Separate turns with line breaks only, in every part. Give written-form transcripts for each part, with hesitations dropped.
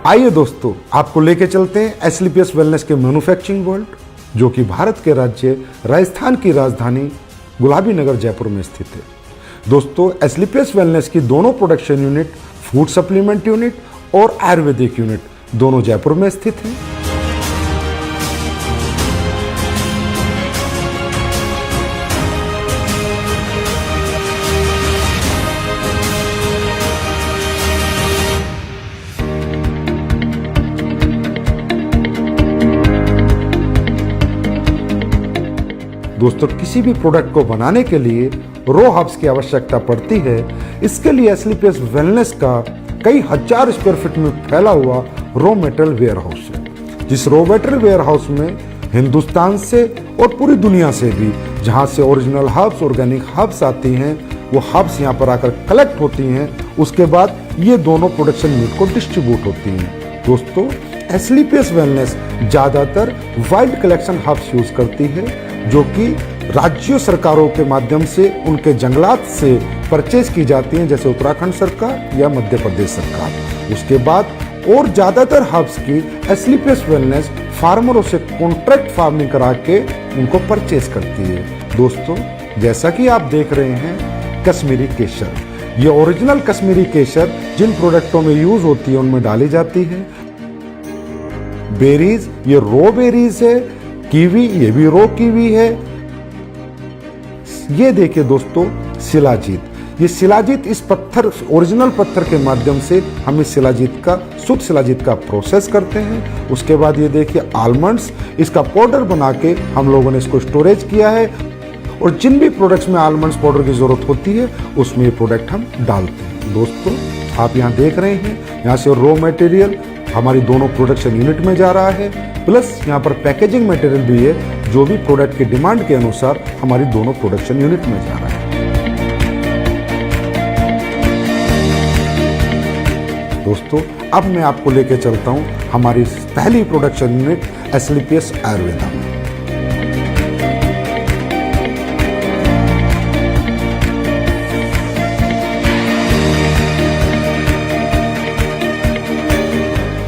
आइए दोस्तों, आपको लेके चलते हैं एसलीपीएस वेलनेस के मैन्युफैक्चरिंग वर्ल्ड, जो कि भारत के राज्य राजस्थान की राजधानी गुलाबी नगर जयपुर में स्थित है। दोस्तों, एसलीपीएस वेलनेस की दोनों production unit, food supplement unit और आयुर्वेदिक यूनिट दोनों जयपुर में स्थित हैं। दोस्तों, किसी भी प्रोडक्ट को बनाने के लिए रो हब्स की आवश्यकता पड़ती है। इसके लिए एसलीपीएस वेलनेस का कई हजार स्क्वायर फीट में फैला हुआ रॉ मटेरियल वेयर हाउस है। जिस रॉ मटेरियल वेयर हाउस में हिंदुस्तान से और पूरी दुनिया से भी जहां से ओरिजिनल हर्ब्स, ऑर्गेनिक हर्ब्स आती हैं, वो हर्ब्स यहाँ पर आकर कलेक्ट होती हैं। उसके बाद ये दोनों प्रोडक्शन यूनिट को डिस्ट्रीब्यूट होती हैं। दोस्तों, एसलीपीएस वेलनेस ज्यादातर वाइल्ड कलेक्शन हर्ब्स यूज करती है, जो कि राज्य सरकारों के माध्यम से उनके जंगलात से परचेज की जाती हैं, जैसे उत्तराखंड सरकार या मध्य प्रदेश सरकार। उसके बाद और ज्यादातर हर्ब्स की एसलीपीएस वेलनेस फार्मरों से कॉन्ट्रैक्ट फार्मिंग करा के उनको परचेज करती है। दोस्तों, जैसा कि आप देख रहे हैं, कश्मीरी केसर, ये ओरिजिनल कश्मीरी केसर जिन प्रोडक्टों में यूज होती है उनमें डाली जाती है। बेरीज, ये रो बेरीज है। कीवी, ये भी रो कीवी है। ये देखिए दोस्तों, शिलाजीत, ये शिलाजीत इस पत्थर, ओरिजिनल पत्थर के माध्यम से हम इस शिलाजीत का, शुद्ध शिलाजीत का प्रोसेस करते हैं। उसके बाद ये देखिए आलमंड्स, इसका पाउडर बना के हम लोगों ने इसको स्टोरेज किया है, और जिन भी प्रोडक्ट्स में आलमंड्स पाउडर की जरूरत होती है उसमें ये प्रोडक्ट हम डालते हैं। दोस्तों, आप यहाँ देख रहे हैं, यहाँ से रॉ मटेरियल हमारी दोनों प्रोडक्शन यूनिट में जा रहा है, प्लस यहाँ पर पैकेजिंग मटेरियल भी है, जो भी प्रोडक्ट की डिमांड के अनुसार हमारी दोनों प्रोडक्शन यूनिट में जा रहा है। दोस्तों, अब मैं आपको लेके चलता हूँ हमारी पहली प्रोडक्शन यूनिट एसलीपीएस आयुर्वेदा में।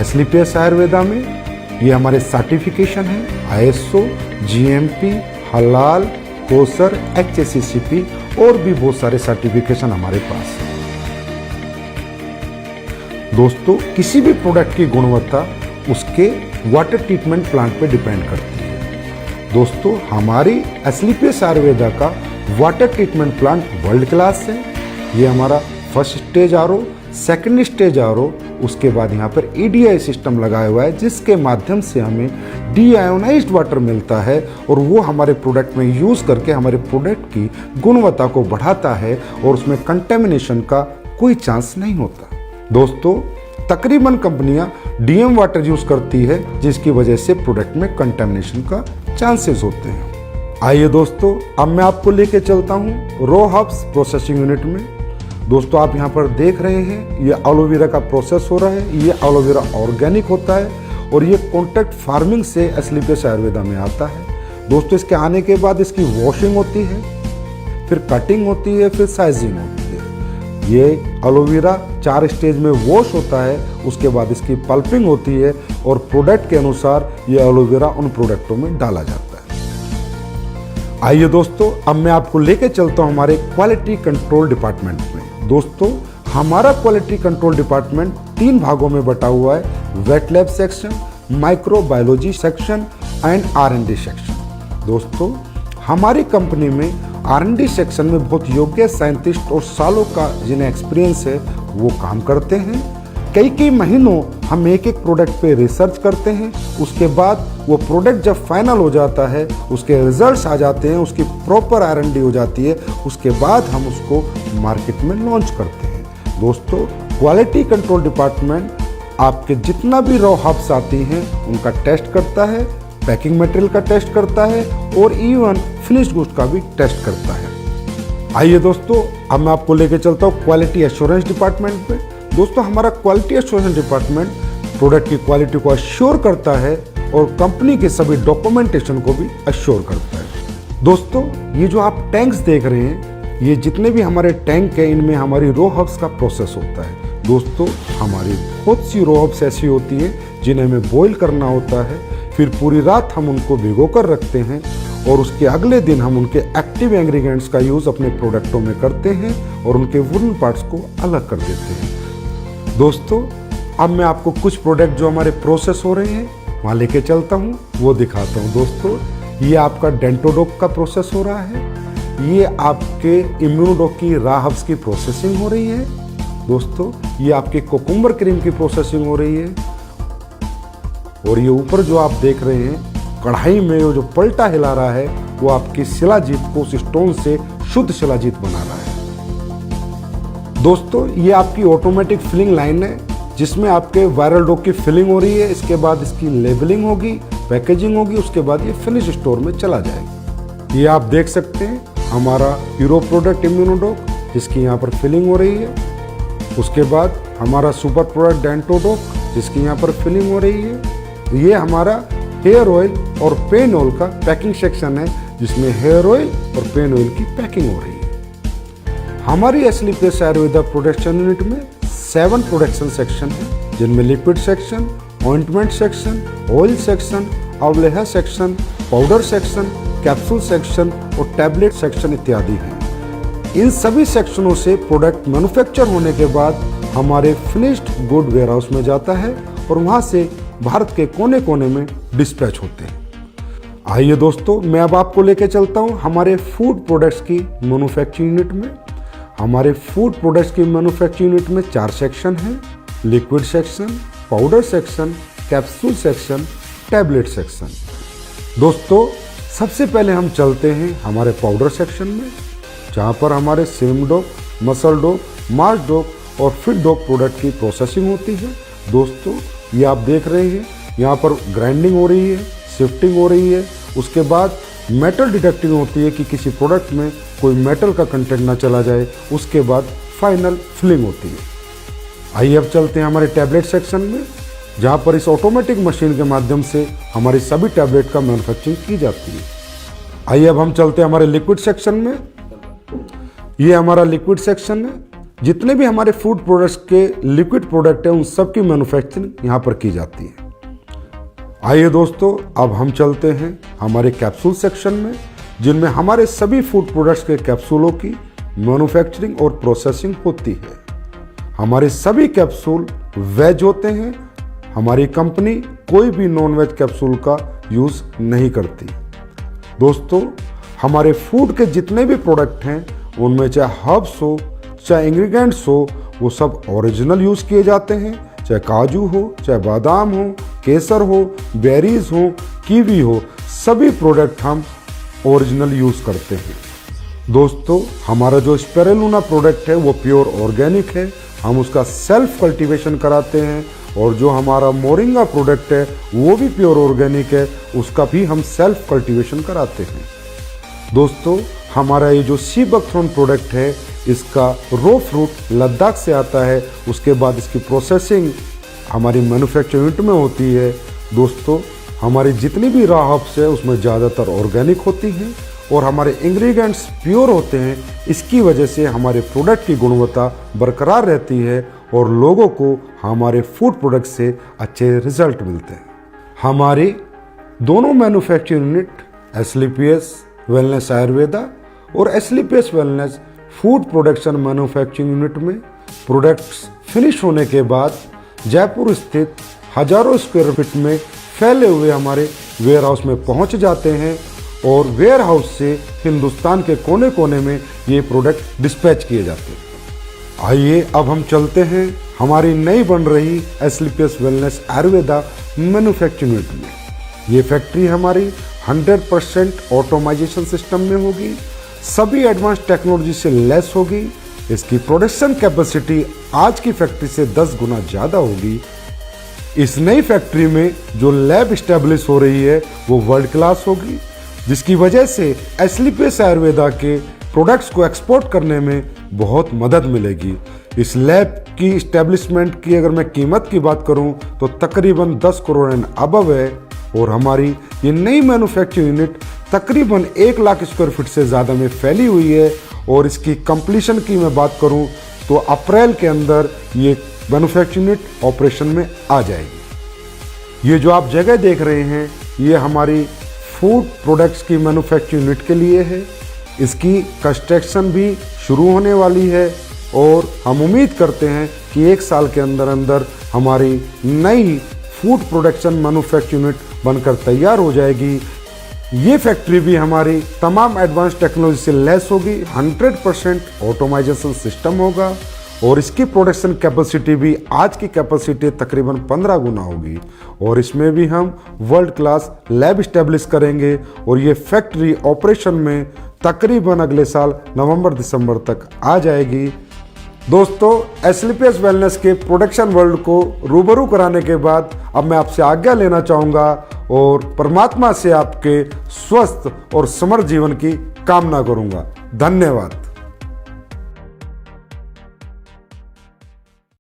एसलीपीएस आयुर्वेदा में ये हमारे सर्टिफिकेशन है आईएसओ, जीएमपी, हलाल, कोसर, एचएसीसीपी और भी बहुत सारे सर्टिफिकेशन हमारे पास है। दोस्तों, किसी भी प्रोडक्ट की गुणवत्ता उसके वाटर ट्रीटमेंट प्लांट पे डिपेंड करती है। दोस्तों, हमारी एसलीपीएस आयुर्वेदा का water treatment plant world class है। ये हमारा first stage RO, second stage RO, उसके बाद यहाँ पर ईडीआई सिस्टम लगाया हुआ है, जिसके माध्यम से हमें डीआयोनाइज्ड वाटर मिलता है, और वो हमारे प्रोडक्ट में यूज करके हमारे प्रोडक्ट की गुणवत्ता को बढ़ाता है, और उसमें कंटेमिनेशन का कोई चांस नहीं होता। दोस्तों, तकरीबन कंपनियां डीएम वाटर यूज करती है, जिसकी वजह से प्रोडक्ट में कंटेमिनेशन का चांसेस होते हैं। आइए दोस्तों, अब मैं आपको लेके चलता हूँ रॉ हर्ब्स प्रोसेसिंग यूनिट में। दोस्तों, आप यहाँ पर देख रहे हैं, ये एलोवेरा का प्रोसेस हो रहा है। ये एलोवेरा ऑर्गेनिक होता है, और ये कॉन्ट्रैक्ट फार्मिंग से एसलीपीएस आयुर्वेदा में आता है। दोस्तों, इसके आने के बाद इसकी वॉशिंग होती है, फिर कटिंग होती है, फिर साइजिंग होती है। ये एलोवेरा 4 स्टेज में वॉश होता है, उसके बाद इसकी पल्पिंग होती है, और प्रोडक्ट के अनुसार ये एलोवेरा उन प्रोडक्टों में डाला जाता है। आइए दोस्तों, अब मैं आपको लेके चलता हूँ हमारे क्वालिटी कंट्रोल डिपार्टमेंट में। दोस्तों, हमारा क्वालिटी कंट्रोल डिपार्टमेंट 3 भागों में बटा हुआ है: wet lab section, microbiology section and R and D section. दोस्तों, हमारी कंपनी में आर&डी सेक्शन में बहुत योग्य साइंटिस्ट और सालों का जिन्हें एक्सपीरियंस है वो काम करते हैं। कई महीनों हम एक प्रोडक्ट पे रिसर्च करते हैं। उसके बाद वो प्रोडक्ट जब फाइनल हो जाता है, उसके रिजल्ट्स आ जाते हैं, उसकी प्रॉपर आर&डी हो जाती है, उसके बाद हम उसको मार्केट में लॉन्च करते हैं। दोस्तों, क्वालिटी कंट्रोल डिपार्टमेंट आपके जितना भी रॉ हर्ब्स आती हैं उनका टेस्ट करता है, पैकिंग मटेरियल का टेस्ट करता है, और इवन फिनिश्ड गुड्स का भी टेस्ट करता है। आइए दोस्तों, अब मैं आपको लेके चलता हूँ क्वालिटी एश्योरेंस डिपार्टमेंट में। दोस्तों, हमारा क्वालिटी एश्योरेंस डिपार्टमेंट प्रोडक्ट की क्वालिटी को अश्योर करता है, और कंपनी के सभी डॉक्यूमेंटेशन को भी अश्योर करता है। दोस्तों, ये जो आप टैंक्स देख रहे हैं, ये जितने भी हमारे टैंक हैं, इनमें हमारी रॉ हर्ब्स का प्रोसेस होता है। दोस्तों हमारी बहुत सी रॉ हर्ब्स ऐसी होती हैं जिन्हें हमें बॉईल करना होता है, फिर पूरी रात हम उनको भिगो कर रखते हैं और उसके अगले दिन हम उनके एक्टिव इंग्रेडिएंट्स का यूज़ अपने प्रोडक्टों में करते हैं और उनके वुडन पार्ट्स को अलग कर देते हैं। दोस्तों अब मैं आपको कुछ प्रोडक्ट जो हमारे प्रोसेस हो रहे हैं वहाँ लेके चलता हूँ, वो दिखाता हूँ। दोस्तों ये आपका डेंटोडोक का प्रोसेस हो रहा है, ये आपके इम्यूनोडोक की रॉ हर्ब्स की प्रोसेसिंग हो रही है। दोस्तों ये आपके कोकुम्बर क्रीम की प्रोसेसिंग हो रही है और ये ऊपर जो आप देख रहे हैं कढ़ाई में जो पलटा हिला रहा है वो आपकी शिलाजीत को उस स्टोन से शुद्ध शिलाजीत बना रहा है। दोस्तों ये आपकी ऑटोमेटिक फिलिंग लाइन है जिसमें आपके वायरल डो की फिलिंग हो रही है, इसके बाद इसकी लेबलिंग होगी, पैकेजिंग होगी, उसके बाद ये फिनिश स्टोर में चला जाएगा। ये आप देख सकते हैं हमारा हीरो प्रोडक्ट इम्यूनोडोक जिसकी यहाँ पर फिलिंग हो रही है, उसके बाद हमारा सुपर प्रोडक्ट डेंटोडोक जिसकी यहाँ पर फिलिंग हो रही है। ये हमारा हेयर ऑयल और पेन ऑयल का पैकिंग सेक्शन है जिसमें हेयर ऑयल और पेन ऑयल की पैकिंग हो रही है। हमारी एस्लीपियस आयुर्वेदा प्रोडक्शन यूनिट में 7 प्रोडक्शन सेक्शन है जिनमें liquid section, ointment section, oil section, अवलेहा section, powder section, capsule section और टैबलेट सेक्शन इत्यादि हैं। इन सभी सेक्शनों से प्रोडक्ट मैन्युफैक्चर होने के बाद हमारे फिनिश्ड गुड वेयरहाउस में जाता है और वहां से भारत के कोने कोने में डिस्पैच होते हैं। आइए दोस्तों मैं अब आपको लेके चलता हूं हमारे फूड प्रोडक्ट्स की मैन्युफैक्चरिंग यूनिट में। हमारे फूड प्रोडक्ट्स की मैन्युफैक्चरिंग यूनिट में 4 सेक्शन हैं, liquid section, powder section, capsule section, tablet section. दोस्तों सबसे पहले हम चलते हैं हमारे पाउडर सेक्शन में जहाँ पर हमारे सिम डोक, मसल डोक, मार्च डोक और फिट डोक प्रोडक्ट की प्रोसेसिंग होती है। दोस्तों ये आप देख रहे हैं यहाँ पर ग्राइंडिंग हो रही है, शिफ्टिंग हो रही है, उसके बाद मेटल डिटेक्टिंग होती है कि किसी प्रोडक्ट में कोई मेटल का कंटेंट ना चला जाए, उसके बाद फाइनल फिलिंग होती है। आइए अब चलते हैं हमारे टैबलेट सेक्शन में जहाँ पर इस ऑटोमेटिक मशीन के माध्यम से हमारी सभी टैबलेट का मैन्युफैक्चरिंग की जाती है। आइए अब हम चलते हैं हमारे लिक्विड सेक्शन में। ये हमारा लिक्विड सेक्शन है, जितने भी हमारे फूड प्रोडक्ट्स के लिक्विड प्रोडक्ट हैं उन सब की मैन्युफैक्चरिंग यहाँ पर की जाती है। आइए दोस्तों अब हम चलते हैं हमारे कैप्सूल सेक्शन में जिनमें हमारे सभी फूड प्रोडक्ट्स के कैप्सूलों की मैन्युफैक्चरिंग और प्रोसेसिंग होती है। हमारे सभी कैप्सूल वेज होते हैं, हमारी कंपनी कोई भी नॉन वेज कैप्सूल का यूज नहीं करती। दोस्तों हमारे फूड के जितने भी प्रोडक्ट हैं उनमें चाहे हर्ब्स हो चाहे इंग्रेडिएंट्स हो वो सब ओरिजिनल यूज किए जाते हैं, चाहे काजू हो, चाहे बादाम हो, केसर हो, बेरीज हो, कीवी हो, सभी प्रोडक्ट हम ओरिजिनल यूज करते हैं। दोस्तों हमारा जो स्पिरुलिना प्रोडक्ट है वो प्योर ऑर्गेनिक है, हम उसका सेल्फ कल्टीवेशन कराते हैं और जो हमारा मोरिंगा प्रोडक्ट है वो भी प्योर ऑर्गेनिक है, उसका भी हम सेल्फ कल्टीवेशन कराते हैं। दोस्तों हमारा ये जो सी बकथ्रोन प्रोडक्ट है इसका रो फ्रूट लद्दाख से आता है, उसके बाद इसकी प्रोसेसिंग हमारी मैन्युफैक्चरिंग यूनिट में होती है। दोस्तों हमारी जितनी भी रॉ हर्ब्स है उसमें ज़्यादातर ऑर्गेनिक होती हैं और हमारे इंग्रेडिएंट्स प्योर होते हैं, इसकी वजह से हमारे प्रोडक्ट की गुणवत्ता बरकरार रहती है और लोगों को हमारे फूड प्रोडक्ट से अच्छे रिजल्ट मिलते हैं। हमारी दोनों manufacturing unit Asclepius Wellness Ayurveda और Asclepius Wellness food production manufacturing unit में प्रोडक्ट्स फिनिश होने के बाद जयपुर स्थित हजारों स्क्वायर फीट में फैले हुए हमारे वेयर हाउस में पहुंच जाते हैं और वेयर हाउस से हिंदुस्तान के कोने कोने में ये प्रोडक्ट डिस्पैच किए जाते हैं। आइए अब हम चलते हैं हमारी नई बन रही एस्लीपियस वेलनेस आयुर्वेदा मैन्युफैक्चरिंग यूनिट में। ये फैक्ट्री हमारी 100% ऑटोमाइजेशन सिस्टम में होगी, सभी एडवांस टेक्नोलॉजी से लेस होगी। इसकी प्रोडक्शन कैपेसिटी आज की फैक्ट्री से 10 गुना ज़्यादा होगी। इस नई फैक्ट्री में जो लैब स्टैब्लिश हो रही है वो वर्ल्ड क्लास होगी, जिसकी वजह से एस्लीपियस आयुर्वेदा के प्रोडक्ट्स को एक्सपोर्ट करने में बहुत मदद मिलेगी। इस लैब की स्टैब्लिशमेंट की अगर मैं कीमत की बात करूं तो तकरीबन 10 करोड़ एंड अबव है और हमारी ये नई मैन्युफैक्चरिंग यूनिट तकरीबन 1 लाख स्क्वायर फीट से ज़्यादा में फैली हुई है और इसकी कंप्लीशन की मैं बात करूं तो अप्रैल के अंदर ये मैन्युफैक्चरिंग यूनिट ऑपरेशन में आ जाएगी। ये जो आप जगह देख रहे हैं ये हमारी फूड प्रोडक्ट्स की मैन्युफैक्चरिंग यूनिट के लिए है। इसकी कंस्ट्रक्शन भी शुरू होने वाली है और हम उम्मीद करते हैं कि 1 साल के अंदर अंदर हमारी नई फूड प्रोडक्शन मैन्युफैक्चरिंग यूनिट बनकर तैयार हो जाएगी। ये फैक्ट्री भी हमारी तमाम एडवांस टेक्नोलॉजी से लैस होगी, 100% ऑटोमाइजेशन सिस्टम होगा और इसकी प्रोडक्शन कैपेसिटी भी आज की कैपेसिटी तकरीबन 15 गुना होगी और इसमें भी हम वर्ल्ड क्लास लैब इस्टेब्लिश करेंगे और ये फैक्ट्री ऑपरेशन में तकरीबन अगले साल नवंबर-दिसंबर तक आ जाएगी। दोस्तों, एस्लीपियस वेलनेस के प्रोडक्शन वर्ल्ड को रूबरू कराने के बाद अब मैं आपसे आज्ञा लेना चाहूँगा और परमात्मा से आपके स्वस्थ और समृद्ध जीवन की कामना करूँगा। धन्यवाद।